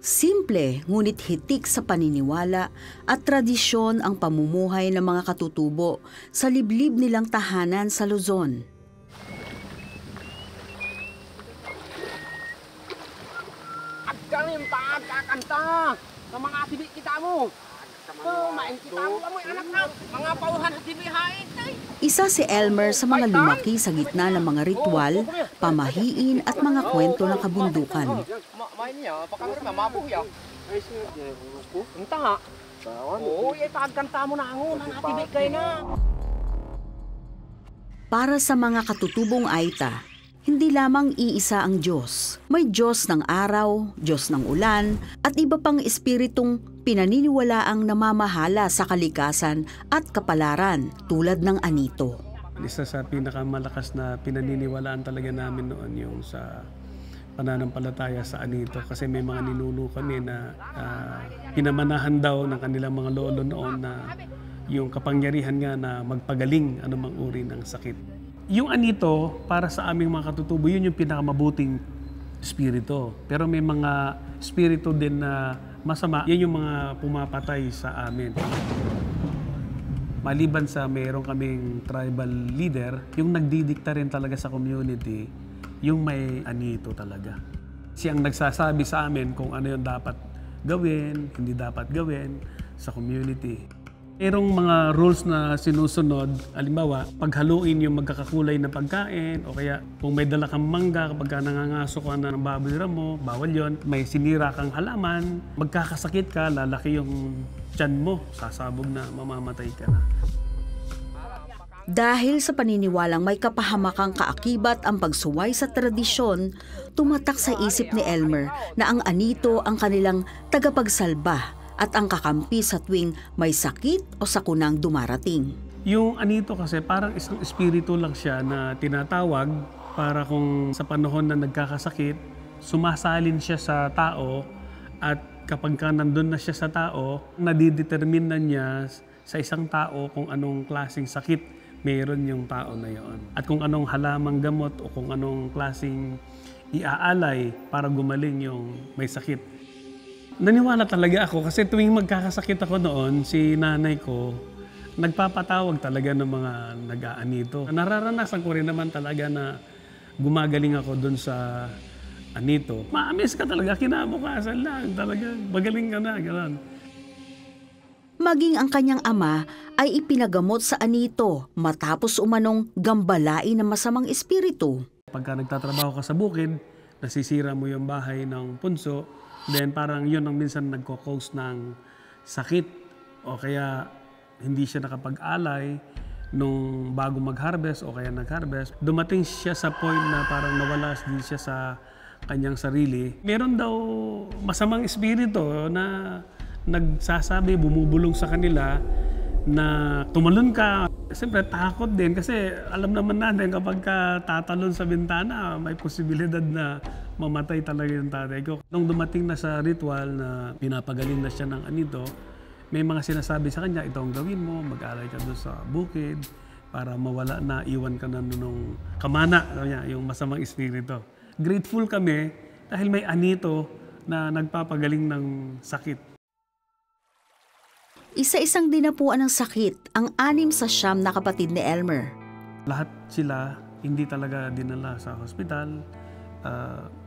Simple ngunit hitik sa paniniwala at tradisyon ang pamumuhay ng mga katutubo sa liblib nilang tahanan sa Luzon. At kami pagkakanta ng mga tibi kita mo. Main kita mo amoy anak na mga pauhan at tibi hain. Isa si Elmer sa mga lumaki sa gitna ng mga ritual, pamahiin at mga kwento ng kabundukan. Main niya, pakangari mabuh ya. Entah nga. Oo, pagkanta mo na ang tibi kayo na. Para sa mga katutubong Aita, hindi lamang iisa ang Diyos. May Diyos ng araw, Diyos ng ulan, at iba pang espiritong pinaniniwalaang namamahala sa kalikasan at kapalaran tulad ng anito. Isa sa pinakamalakas na pinaniniwalaan talaga namin noon yung sa pananampalataya sa anito. Kasi may mga ninuno kami na pinamanahan daw ng kanilang mga lolo noon na yung kapangyarihan nga na magpagaling anumang uri ng sakit. Yung anito, para sa aming mga katutubo, yun yung pinakamabuting espiritu. Pero may mga espiritu din na masama, yan yung mga pumapatay sa amin. Maliban sa mayroon kaming tribal leader, yung nagdidikta rin talaga sa community, yung may anito talaga. Siyang nagsasabi sa amin kung ano yung dapat gawin, hindi dapat gawin sa community. Mayroong mga rules na sinusunod, halimbawa, paghaluin yung magkakakulay na pagkain, o kaya kung may dala kang mangga, kapag nangangaso ka na ng baboy mo, bawal yon. May sinira kang halaman, magkakasakit ka, lalaki yung tiyan mo, sasabog na, mamamatay ka na. Dahil sa paniniwalang may kapahamakang kaakibat ang pagsuway sa tradisyon, tumatak sa isip ni Elmer na ang anito ang kanilang tagapagsalba at ang kakampi sa tuwing may sakit o sakunang dumarating. Yung anito kasi parang isang espiritu lang siya na tinatawag para kung sa panahon na nagkakasakit, sumasalin siya sa tao at kapag ka nandun na siya sa tao, nadidetermine na niya sa isang tao kung anong klaseng sakit mayroon yung tao na yon. At kung anong halamang gamot o kung anong klaseng iaalay para gumaling yung may sakit. Naniwala talaga ako kasi tuwing magkakasakit ako noon, si nanay ko, nagpapatawag talaga ng mga nag-aanito. Nararanasan ko rin naman talaga na gumagaling ako dun sa anito. Ma-amaze ka talaga, kinabukasan lang, talaga magaling ka na, gano'n. Maging ang kanyang ama ay ipinagamot sa anito matapos umanong gambalain ng masamang espiritu. Pagka nagtatrabaho ka sa bukid, nasisira mo yung bahay ng punso, then parang yun ang minsan nagko-cause ng sakit o kaya hindi siya nakapag-alay nung bago mag-harvest o kaya nag-harvest. Dumating siya sa point na parang nawala din siya sa kanyang sarili. Meron daw masamang espiritu na nagsasabi, bumubulong sa kanila na tumalon ka. Siyempre takot din kasi alam naman natin kapag ka tatalon sa bintana, may posibilidad na mamatay talaga yung tatay ko. Nung dumating na sa ritual na pinapagaling na siya ng anito, may mga sinasabi sa kanya, ito ang gawin mo, mag-alay ka doon sa bukid para mawala na, iwan ka na nung kamana, yung masamang espiritu. Grateful kami dahil may anito na nagpapagaling ng sakit. Isa-isang dinapuan ng sakit ang 6 sa 9 na kapatid ni Elmer. Lahat sila hindi talaga dinala sa hospital,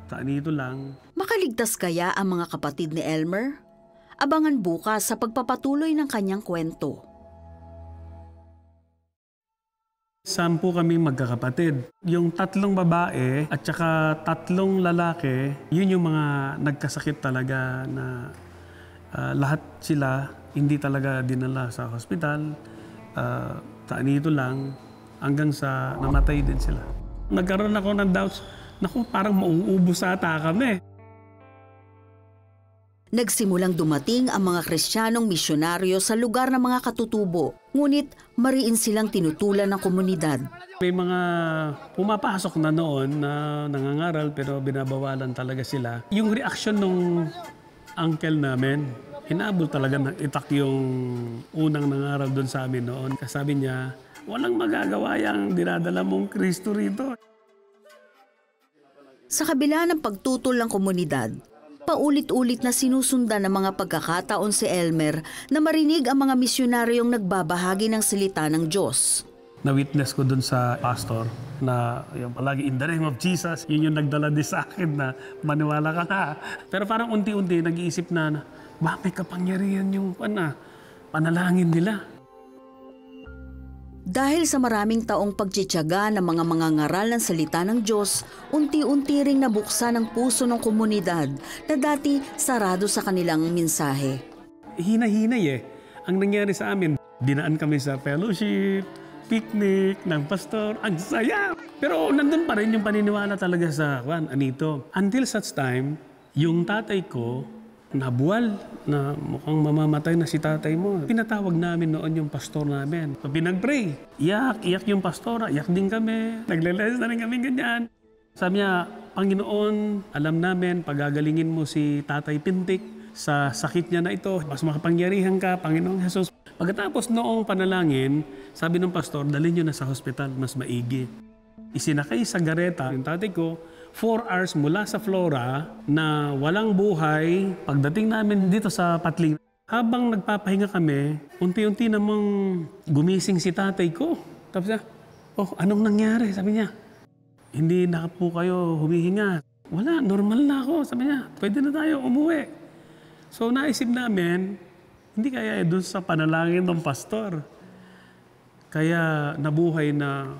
anito lang. Makaligtas kaya ang mga kapatid ni Elmer? Abangan bukas sa pagpapatuloy ng kanyang kwento. 10 kaming magkakapatid. Yung 3 babae at saka 3 lalaki, yun yung mga nagkasakit talaga na lahat sila hindi talaga dinala sa hospital, anito lang, hanggang sa namatay din sila. Nagkaroon ako ng doubts, naku, parang mauubos ata kami. Nagsimulang dumating ang mga Kristiyanong misyonaryo sa lugar ng mga katutubo, ngunit mariin silang tinutulan ng komunidad. May mga pumapasok na noon na nangangaral pero binabawalan talaga sila. Yung reaksyon nung uncle namin, hinabol talaga ng itak yung unang nangaral doon sa amin noon. Kasabi niya, walang magagawa yung dinadala mong Kristo rito. Sa kabila ng pagtutol ng komunidad, Paulit-ulit na sinusundan ng mga pagkakataon si Elmer na marinig ang mga misyonaryong nagbabahagi ng salita ng Diyos. Na-witness ko dun sa pastor na yung palagi, in the name of Jesus, yun yung nagdala din sa akin na maniwala ka na. Pero parang unti-unti nag-iisip na bakit kapangyarihan yung panalangin nila. Dahil sa maraming taong pagtsitsaga ng mga mangangaral ng salita ng Diyos, unti-unti ring nabuksan ang puso ng komunidad na dati sarado sa kanilang mensahe. Hina-hinay ang nangyari sa amin. Dinaan kami sa fellowship, picnic ng pastor, ang saya. Pero nandun pa rin yung paniniwala talaga sa anito. Until such time, yung tatay ko, nabuwal na mukhang mamamatay na si tatay mo. Pinatawag namin noon yung pastor namin. So, pinag-pray. Iyak yung pastora. Iyak din kami. Nagle-les na rin kami ganyan. Sabi niya, Panginoon, alam namin, pagagalingin mo si Tatay Pintik sa sakit niya na ito. Mas makapangyarihan ka, Panginoong Jesus. Pagkatapos noong panalangin, sabi ng pastor, dalhin niyo na sa hospital, mas maigi. Isinakay sa gareta yung tatay ko, 4 hours mula sa Flora na walang buhay. Pagdating namin dito sa Patling, habang nagpapahinga kami, unti-unti namang gumising si tatay ko. Tapos niya, anong nangyari? Sabi niya, hindi na po kayo humihinga. Wala, normal na ako. Sabi niya, pwede na tayo umuwi. So naisip namin, hindi kaya doon sa panalangin ng pastor. Kaya nabuhay na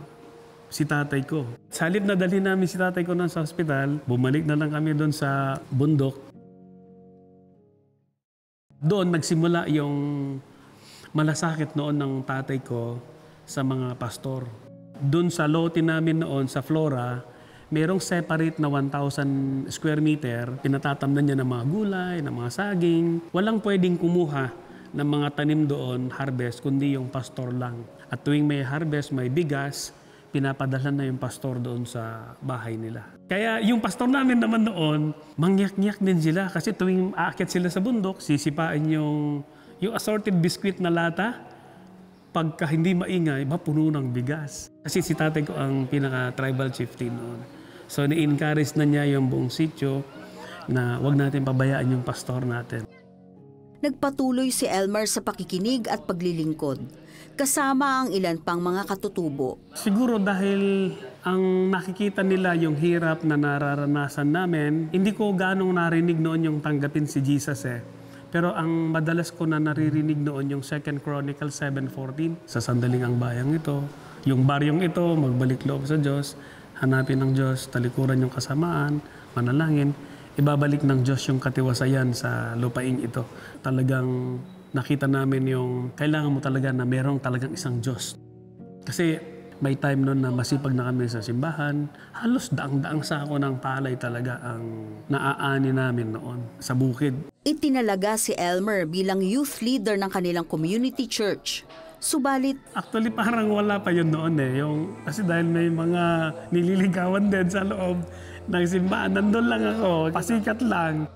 si tatay ko. Sa halip na dalhin namin si tatay ko sa hospital, bumalik na lang kami doon sa bundok. Doon nagsimula yung malasakit noon ng tatay ko sa mga pastor. Doon sa lote namin noon sa Flora, merong separate na 1,000 square meter. Pinatatamnan niya ng mga gulay, ng mga saging. Walang pwedeng kumuha ng mga tanim doon, harvest, kundi yung pastor lang. At tuwing may harvest, may bigas, pinapadala na yung pastor doon sa bahay nila. Kaya yung pastor namin naman noon, mangyak-ngyak din sila kasi tuwing aakyat sila sa bundok, sisipain yung assorted biscuit na lata. Pagka hindi maingay, mapuno ng bigas. Kasi si tatay ko ang pinaka-tribal chieftain noon. So ni-encourage na niya yung buong sityo na wag natin pabayaan yung pastor natin. Nagpatuloy si Elmer sa pakikinig at paglilingkod, kasama ang ilan pang mga katutubo. Siguro dahil ang nakikita nila yung hirap na nararanasan namin, hindi ko ganong narinig noon yung tanggapin si Jesus Pero ang madalas ko na naririnig noon yung 2 Chronicles 7:14, sa sandaling ang bayang ito, yung baryong ito, magbalik loob sa Diyos, hanapin ng Diyos, talikuran yung kasamaan, manalangin, ibabalik ng Diyos yung katiwasayan sa lupaing ito. Talagang nakita namin yung kailangan mo talaga na merong talagang isang Diyos. Kasi may time noon na masipag na kami sa simbahan, halos daang-daang sako ng palay talaga ang naaani namin noon sa bukid. Itinalaga si Elmer bilang youth leader ng kanilang community church. Subalit, actually parang wala pa yun noon kasi dahil may mga nililigawan din sa loob ng simbahan, nandun lang ako, pasikat lang.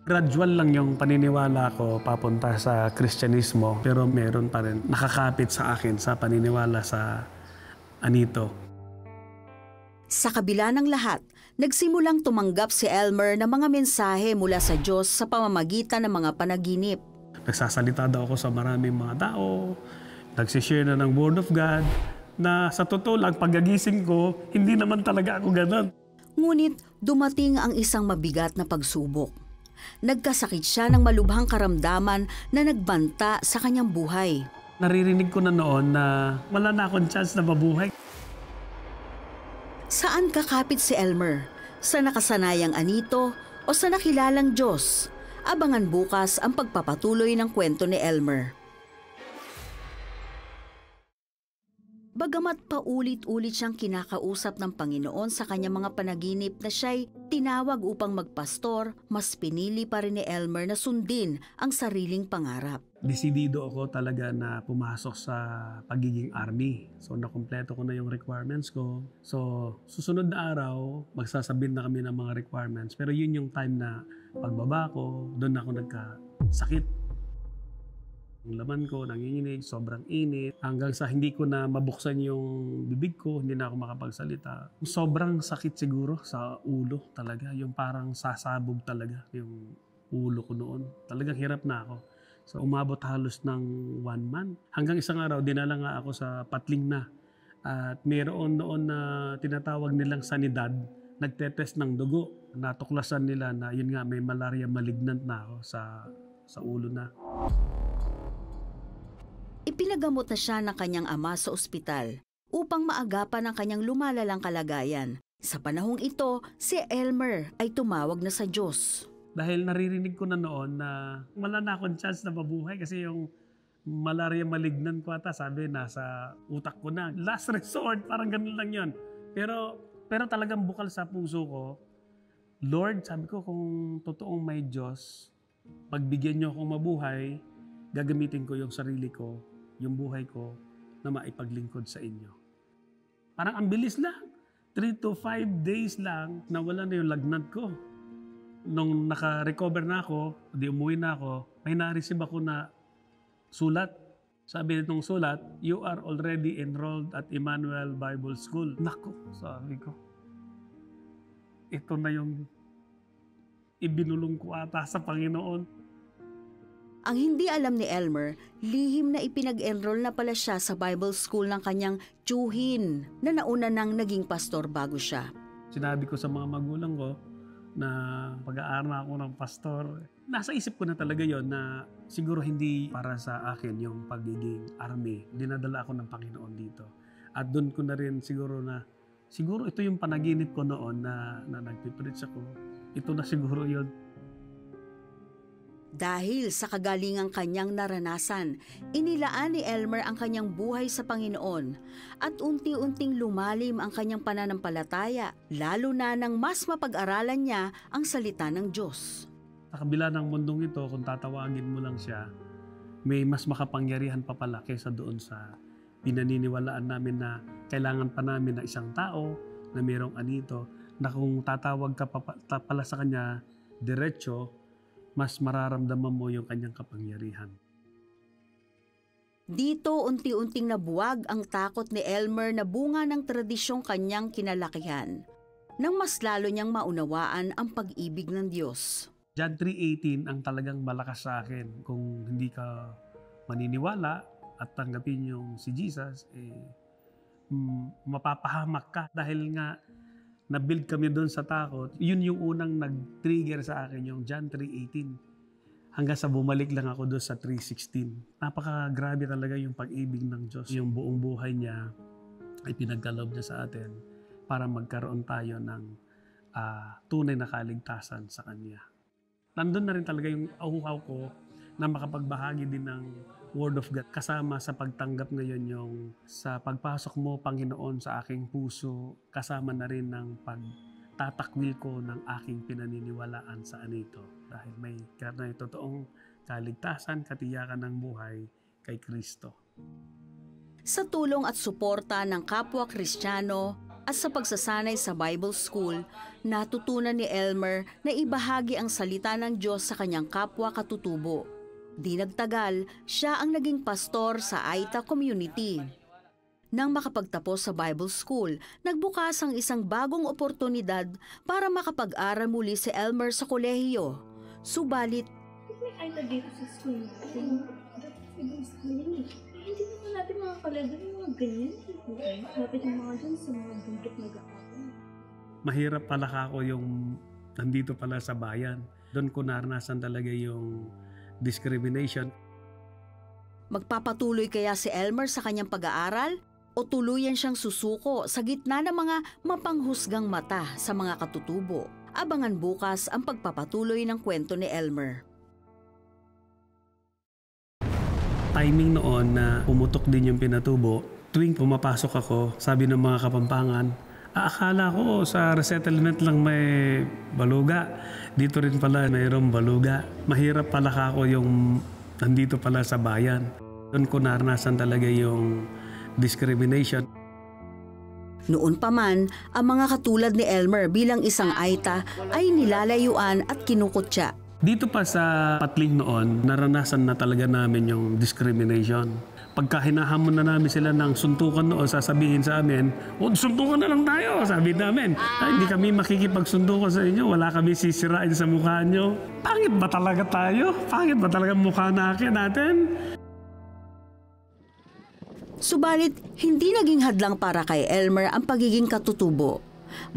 Gradual lang yung paniniwala ko papunta sa Kristyanismo, pero meron pa rin nakakapit sa akin sa paniniwala sa anito. Sa kabila ng lahat, nagsimulang tumanggap si Elmer ng mga mensahe mula sa Diyos sa pamamagitan ng mga panaginip. Nagsasalita daw ako sa maraming mga tao, nagsishare na ng Word of God, na sa totoo lang, pagkagising ko, hindi naman talaga ako ganun. Ngunit dumating ang isang mabigat na pagsubok. Nagkasakit siya ng malubhang karamdaman na nagbanta sa kanyang buhay. Naririnig ko na noon na wala na akong chance na mabuhay. Saan kakapit si Elmer? Sa nakasanayang anito o sa nakilalang Diyos? Abangan bukas ang pagpapatuloy ng kwento ni Elmer. Bagamat paulit-ulit siyang kinakausap ng Panginoon sa kanyang mga panaginip na siya'y tinawag upang magpastor, mas pinili pa rin ni Elmer na sundin ang sariling pangarap. Desidido ako talaga na pumasok sa pagiging army. So nakumpleto ko na yung requirements ko. So susunod na araw, magsasabit na kami ng mga requirements. Pero yun yung time na pagbaba ko, doon ako nagkasakit. Ang laman ko, nanginginig, sobrang init. Hanggang sa hindi ko na mabuksan yung bibig ko, hindi na ako makapagsalita. Sobrang sakit siguro sa ulo talaga. Yung parang sasabog talaga yung ulo ko noon. Talagang hirap na ako. So umabot halos ng 1 month. Hanggang isang araw, dinala nga ako sa Patling na. At mayroon noon na tinatawag nilang sanidad, nagtetest ng dugo. Natuklasan nila na yun nga, may malaria malignant na ako sa ulo na. Ipinagamot na siya ng kanyang ama sa ospital upang maagapan ang kanyang lumalalang kalagayan. Sa panahong ito, si Elmer ay tumawag na sa Diyos. Dahil naririnig ko na noon na wala na akong chance na mabuhay kasi yung malaria malignant ko ata, sabi nasa utak ko na. Last resort, parang ganun lang yun. Pero talagang bukal sa puso ko, Lord, sabi ko kung totoong may Diyos, pagbigyan niyo akong mabuhay, gagamitin ko yung sarili ko, yung buhay ko, na maipaglingkod sa inyo. Parang ang bilis lang. 3 to 5 days lang, nawala na yung lagnat ko. Nung naka-recover na ako, di umuwi na ako, may na-receive ako na sulat. Sabi nitong sulat, you are already enrolled at Emmanuel Bible School. Naku, sabi ko, ito na yung ibinulong ko ata sa Panginoon. Ang hindi alam ni Elmer, lihim na ipinag-enroll na pala siya sa Bible School ng kanyang tiyuhin na nauna nang naging pastor bago siya. Sinabi ko sa mga magulang ko na pag-aaral ako ng pastor, nasa isip ko na talaga yon na siguro hindi para sa akin yung pagiging army. Dinadala ako ng Panginoon dito. At doon ko na rin siguro ito yung panaginip ko noon na nagpipreach ako. Ito na siguro yun. Dahil sa kagalingang kanyang naranasan, inilaan ni Elmer ang kanyang buhay sa Panginoon at unti-unting lumalim ang kanyang pananampalataya, lalo na nang mas mapag-aralan niya ang salita ng Diyos. Sa kabila ng mundong ito, kung tatawagin mo lang siya, may mas makapangyarihan pa pala kaysa doon sa pinaniniwalaan namin na kailangan pa namin na isang tao na mayroong anito, na kung tatawag ka pa pala sa kanya diretso, mas mararamdaman mo yung kanyang kapangyarihan. Dito unti-unting nabuwag ang takot ni Elmer na bunga ng tradisyong kanyang kinalakihan, nang mas lalo niyang maunawaan ang pag-ibig ng Diyos. John 3:18 ang talagang malakas sa akin. Kung hindi ka maniniwala at tanggapin yung si Jesus, mapapahamak ka dahil nga na-build kami doon sa takot. Yun yung unang nag-trigger sa akin, yung John 3:18. Hanggang sa bumalik lang ako doon sa 3:16. Napakagrabe talaga yung pag-ibig ng Diyos. Yung buong buhay niya ay pinagkaloob niya sa atin para magkaroon tayo ng tunay na kaligtasan sa Kanya. Nandun na rin talaga yung auhaw ko na makapagbahagi din ng Word of God kasama sa pagtanggap ngayon yung sa pagpasok mo, Panginoon, sa aking puso, kasama na rin ng pagtatakwil ko ng aking pinaniniwalaan sa anito. Dahil may totoong kaligtasan, katiyakan ng buhay kay Kristo. Sa tulong at suporta ng kapwa Kristiyano at sa pagsasanay sa Bible School, natutunan ni Elmer na ibahagi ang salita ng Diyos sa kanyang kapwa katutubo. Di nagtagal, siya ang naging pastor sa Aita Community. Nang makapagtapos sa Bible School, nagbukas ang isang bagong oportunidad para makapag-aral muli si Elmer sa kolehiyo. Subalit, may Aita dito sa school natin. Hindi naman natin makakalala yung mga ganyan. Lapit yung mga dyan sa mga bundok nag-aapon. Mahirap pala ako yung nandito pala sa bayan. Doon ko naranasan talaga yung discrimination. magpapatuloy kaya si Elmer sa kanyang pag-aaral o tuluyan siyang susuko sa gitna ng mga mapanghusgang mata sa mga katutubo? Abangan bukas ang pagpapatuloy ng kwento ni Elmer. Timing noon na pumutok din yung pinatubo, tuwing pumapasok ako, sabi ng mga Kapampangan, akala ko sa resettlement lang may baluga. Dito rin pala mayroong baluga. Mahirap pala ako yung nandito pala sa bayan. Doon ko naranasan talaga yung discrimination. Noon pa man, ang mga katulad ni Elmer bilang isang Aita ay nilalayuan at kinukutya. Dito pa sa Patling noon, naranasan na talaga namin yung discrimination. Pagka hinahamon na namin sila ng suntukan noon, sasabihin sa amin, suntukan na lang tayo, sabi namin. Ay, hindi kami makikipagsuntukan sa inyo, wala kami sisirain sa mukha nyo. Pangit ba talaga tayo? Pangit ba talaga mukha natin? Subalit, hindi naging hadlang para kay Elmer ang pagiging katutubo.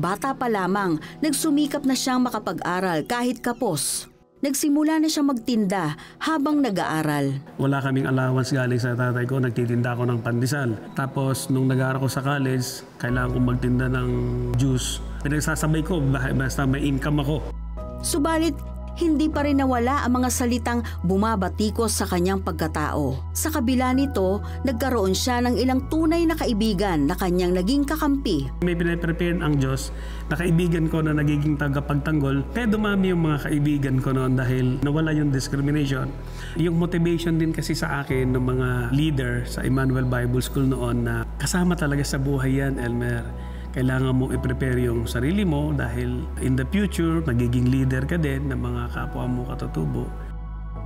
Bata pa lamang, nagsumikap na siyang makapag-aral kahit kapos. Nagsimula na siyang magtinda habang nag-aaral. Wala kaming allowance galing sa tatay ko, nagtitinda ako ng pandesal. Tapos nung nag-aaral ko sa college, kailangan kong magtinda ng juice. Pinagsasabay ko basta may income ako. Subalit, hindi pa rin nawala ang mga salitang bumabatikos sa kanyang pagkatao. Sa kabila nito, nagkaroon siya ng ilang tunay na kaibigan na kanyang naging kakampi. May pinaprepare ang Diyos na kaibigan ko na nagiging tagapagtanggol. Kaya dumami yung mga kaibigan ko noon dahil nawala yung discrimination. Yung motivation din kasi sa akin ng mga leader sa Emmanuel Bible School noon na kasama talaga sa buhay yan, Elmer. Kailangan mo i-prepare yung sarili mo dahil in the future, nagiging leader ka din ng mga kapwa mo katutubo.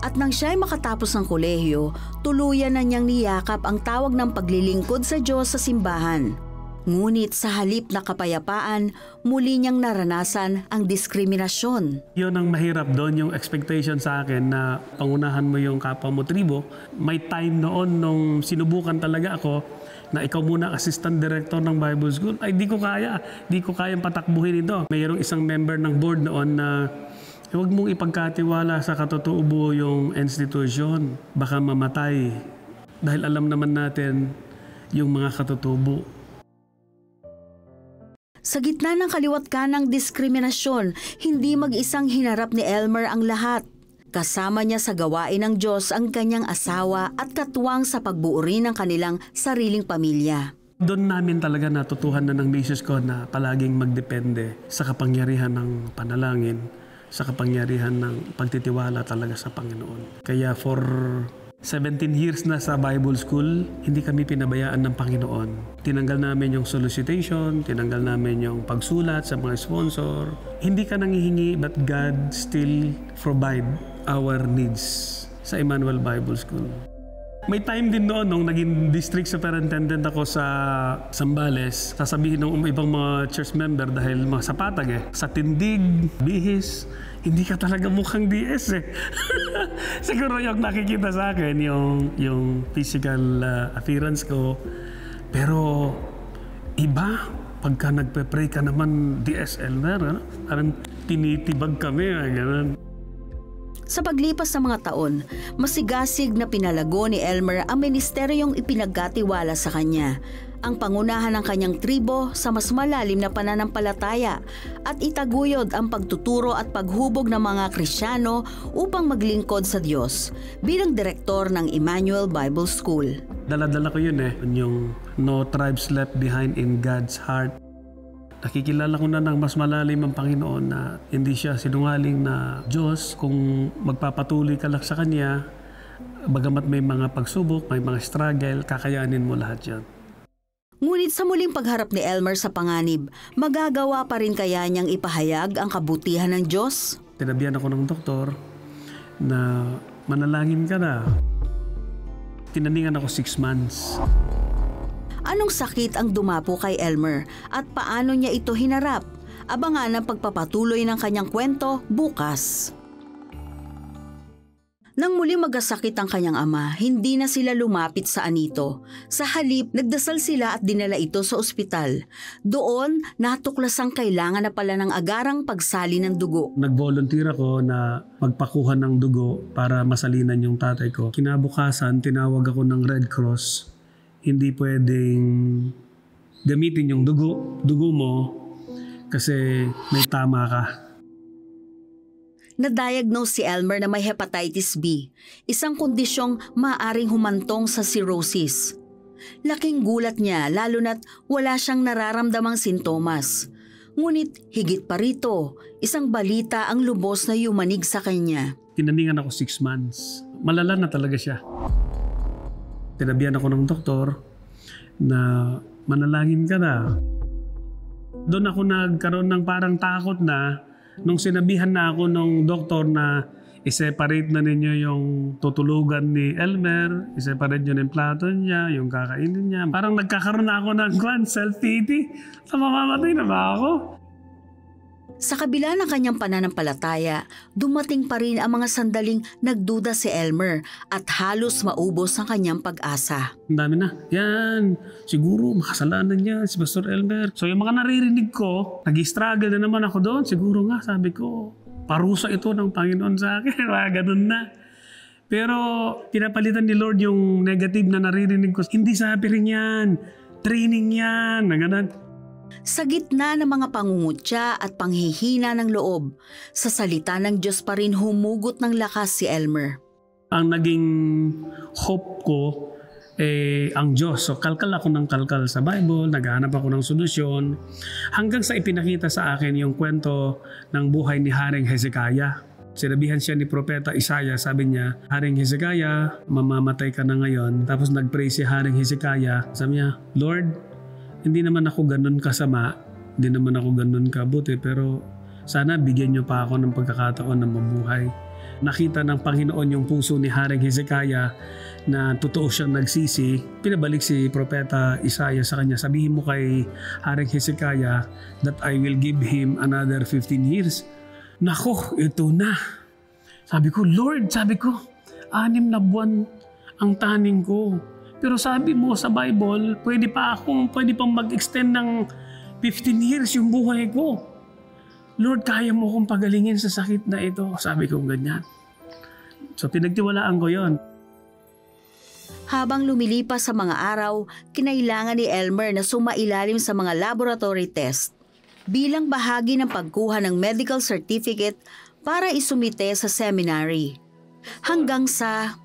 At nang siya'y makatapos ng kolehiyo, tuluyan na niyang niyakap ang tawag ng paglilingkod sa Diyos sa simbahan. Ngunit sa halip na kapayapaan, muli niyang naranasan ang diskriminasyon. Yun ang mahirap doon, yung expectation sa akin na pangunahan mo yung kapwa mo tribo. May time noon nung sinubukan talaga ako na ikaw muna assistant director ng Bible School. Ay, di ko kayang patakbuhin ito. Mayroong isang member ng board noon na huwag mong ipagkatiwala sa katutubo yung institution. Baka mamatay. Dahil alam naman natin yung mga katutubo. Sa gitna ng kaliwat kanang diskriminasyon, hindi mag-isang hinarap ni Elmer ang lahat. Kasama niya sa gawain ng Diyos ang kanyang asawa at katuwang sa pagbuo rin ng kanilang sariling pamilya. Doon namin talaga natutuhan na ng misis ko na palaging magdepende sa kapangyarihan ng panalangin, sa kapangyarihan ng pagtitiwala talaga sa Panginoon. Kaya for 17 years na sa Bible School, hindi kami pinabayaan ng Panginoon. Tinanggal namin yung solicitation, tinanggal namin yung pagsulat sa mga sponsor. Hindi ka nangihingi but God still provide our needs sa Emmanuel Bible School. May time din noon nung naging district superintendent ako sa Zambales, sasabihin ng ibang mga church member dahil mga sapatag sa tindig, bihis, hindi ka talaga mukhang DS eh. Siguro yung nakikita sa akin, yung physical appearance ko. Pero iba, pagka nagpe-pray ka naman DSL na, parang tinitibag kami, gano'n. Sa paglipas ng mga taon, masigasig na pinalago ni Elmer ang ministeryong ipinagkatiwala sa kanya, ang pangunahan ng kanyang tribo sa mas malalim na pananampalataya at itaguyod ang pagtuturo at paghubog ng mga Kristiyano upang maglingkod sa Diyos bilang direktor ng Emmanuel Bible School. Dala-dala ko yun yung No Tribes Left Behind in God's Heart. Nakikilala ko na ng mas malalim ang Panginoon na hindi siya sinungaling na Diyos. Kung magpapatuloy ka lang sa Kanya, bagamat may mga pagsubok, may mga struggle, kakayanin mo lahat yan. Ngunit sa muling pagharap ni Elmer sa panganib, magagawa pa rin kaya niyang ipahayag ang kabutihan ng Diyos? Tinabihan ako ng doktor na manalangin ka na. Tinaningan ako 6 months. Anong sakit ang dumapo kay Elmer at paano niya ito hinarap? Abangan ang pagpapatuloy ng kanyang kwento bukas. Nang muli magkasakit ang kanyang ama, hindi na sila lumapit sa anito. Sa halip, nagdasal sila at dinala ito sa ospital. Doon, natuklasang kailangan na pala ng agarang pagsali ng dugo. Nag-volunteer ako na magpakuha ng dugo para masalinan yung tatay ko. Kinabukasan, tinawag ako ng Red Cross. Hindi pwedeng gamitin yung dugo mo kasi may tama ka. Na-diagnose si Elmer na may hepatitis B, isang kondisyong maaaring humantong sa cirrhosis. Laking gulat niya lalo na't wala siyang nararamdamang sintomas. Ngunit higit pa rito, isang balita ang lubos na yumanig sa kanya. Tinaningan ako 6 months. Malala na talaga siya. Tinabihan ako ng doktor na manalangin ka na. Doon ako nagkaroon ng parang takot na nung sinabihan na ako ng doktor na I-separate na ninyo yung tutulugan ni Elmer, i-separate nyo ng plato niya, yung kakainin niya. Parang nagkakaroon na ako ng self-pity. Mamamatay na ba ako? Sa kabila ng kanyang pananampalataya, dumating pa rin ang mga sandaling nagduda si Elmer at halos maubos ang kanyang pag-asa. Ang dami na. Yan. Siguro makasalanan niya si Pastor Elmer. So yung mga naririnig ko, nag-struggle na naman ako doon. Siguro nga, sabi ko, parusa ito ng Panginoon sa akin. Ganun na. Pero pinapalitan ni Lord yung negative na naririnig ko. Hindi sabi rin yan. Training yan. Ganun. Sa gitna ng mga pangungutya at panghihina ng loob, sa salita ng Diyos pa rin humugot ng lakas si Elmer. Ang naging hope ko ang Diyos. So kalkal ako ng kalkal sa Bible, naghahanap ako ng solusyon, hanggang sa ipinakita sa akin yung kwento ng buhay ni Haring Hezekiah. Sinabihan siya ni Propeta Isaiah, sabi niya, Haring Hezekiah, mamamatay ka na ngayon. Tapos nag-pray si Haring Hezekiah, sabi niya, Lord, hindi naman ako ganun kasama, hindi naman ako ganun kabuti, pero sana bigyan niyo pa ako ng pagkakataon na mabuhay. Nakita ng Panginoon yung puso ni Haring Hezekiah na totoo siyang nagsisi. Pinabalik si Propeta Isaiah sa kanya, sabihin mo kay Haring Hezekiah that I will give him another 15 years. Nako, ito na. Sabi ko, Lord, 6 na buwan ang taning ko. Pero sabi mo sa Bible, pwede pang mag-extend ng 15 years yung buhay ko. Lord, kaya mo kong pagalingin sa sakit na ito. Sabi ko ganyan. So pinagtiwalaan ko yon. Habang lumilipas sa mga araw, kinailangan ni Elmer na sumailalim sa mga laboratory test bilang bahagi ng pagkuha ng medical certificate para isumite sa seminary. Hanggang sa...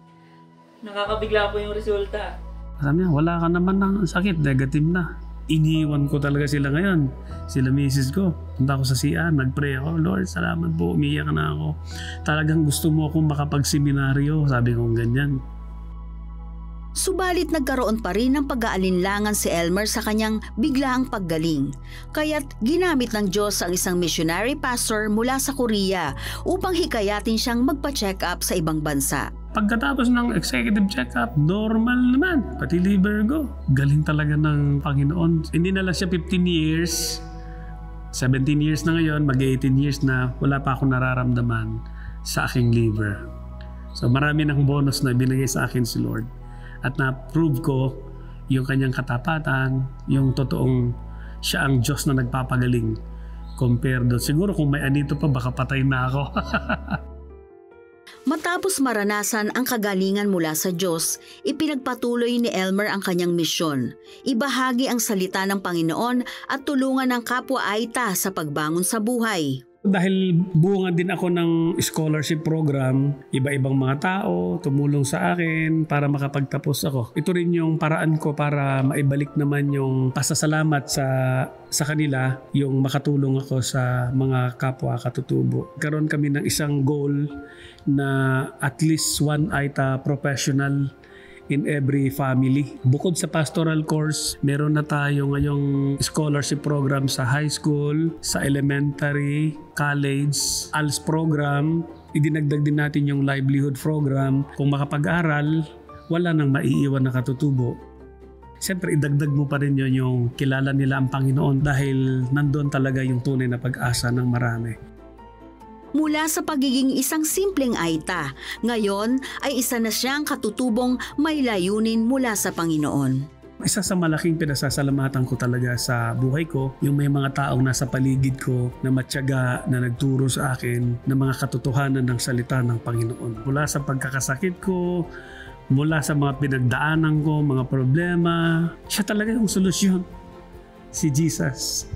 Nakakabigla po yung resulta. Sabi niya, wala ka naman ng sakit, negative na. Iniwan ko talaga sila ngayon. Sila misis ko. Punta ako sa CR, nag-pray ako. Lord, salamat po, umiyak na ako. Talagang gusto mo akong makapag-seminaryo. Sabi ko ganyan. Subalit nagkaroon pa rin ng pag-aalinlangan si Elmer sa kanyang biglaang paggaling. Kaya't ginamit ng Diyos ang isang missionary pastor mula sa Korea upang hikayatin siyang magpa-check up sa ibang bansa. Pagkatapos ng executive check-up, normal naman. Pati liver ko. Galing talaga ng Panginoon. Hindi na lang siya 15 years. 17 years na ngayon, mag-18 years na, wala pa akong nararamdaman sa aking liver. So marami ng bonus na binigay sa akin si Lord. At na-prove ko yung kanyang katapatan, yung totoong siya ang Diyos na nagpapagaling. Compare doon. Siguro kung may anito pa, baka patay na ako. Matapos maranasan ang kagalingan mula sa Diyos, ipinagpatuloy ni Elmer ang kanyang misyon. Ibahagi ang salita ng Panginoon at tulungan ng kapwa Aita sa pagbangon sa buhay. Dahil bunga din ako ng scholarship program, iba-ibang mga tao tumulong sa akin para makapagtapos ako. Ito rin yung paraan ko para maibalik naman yung pasasalamat sa kanila, yung makatulong ako sa mga kapwa katutubo. Karoon kami ng isang goal na at least one Aita professional in every family. Bukod sa pastoral course, meron na tayo ngayong scholarship program sa high school, sa elementary, college, ALS program. Idinagdag din natin yung livelihood program. Kung makapag-aral, wala nang maiiwan na katutubo. Siyempre, idagdag mo pa rin yun yung kilala nila ang Panginoon dahil nandun talaga yung tunay na pag-asa ng marami. Mula sa pagiging isang simpleng Aita, ngayon ay isa na siyang katutubong may layunin mula sa Panginoon. Isa sa malaking pinasasalamatan ko talaga sa buhay ko, yung may mga taong nasa paligid ko na matyaga na nagturo sa akin ng mga katotohanan ng salita ng Panginoon. Mula sa pagkakasakit ko, mula sa mga pinagdaanan ko, mga problema, siya talaga yung solusyon. Si Jesus.